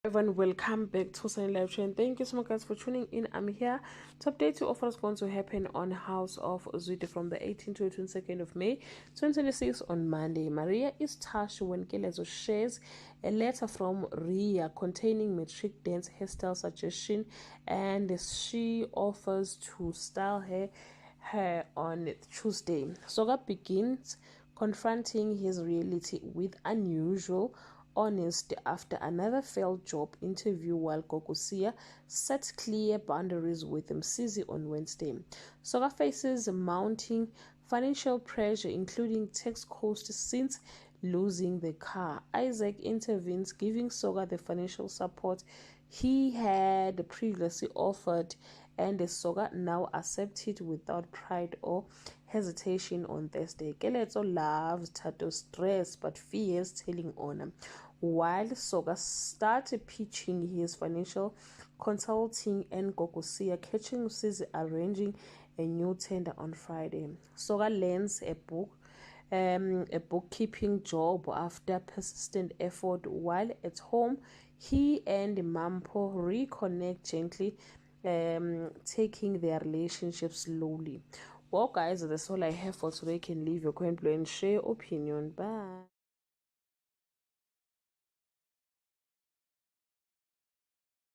Everyone, welcome back to Sunny Live Trend. Thank you so much, guys, for tuning in. I'm here to update you of what's going to happen on House of Zwide from the 18th to 22nd of May 2026 on Monday. Maria is touched when Kelezo shares a letter from Ria containing metric dance hairstyle suggestion, and she offers to style her on Tuesday. Soga begins confronting his reality with unusual honesty after another failed job interview, while Gokusia set clear boundaries with Msizi on Wednesday. Soga faces mounting financial pressure, including tax costs since losing the car. Isaac intervenes, giving Soga the financial support he had previously offered, and Soga now accepts it without pride or hesitation on Thursday. Kelezo loves Tato's stress but fears telling on, while Soga started pitching his financial consulting, and Gokusia catching Msizi arranging a new tender on Friday. Soga lands a bookkeeping job after persistent effort, while at home he and Mampo reconnect gently, taking their relationship slowly. Well, guys, that's all I have for today. You can leave your comment below and share your opinion. Bye.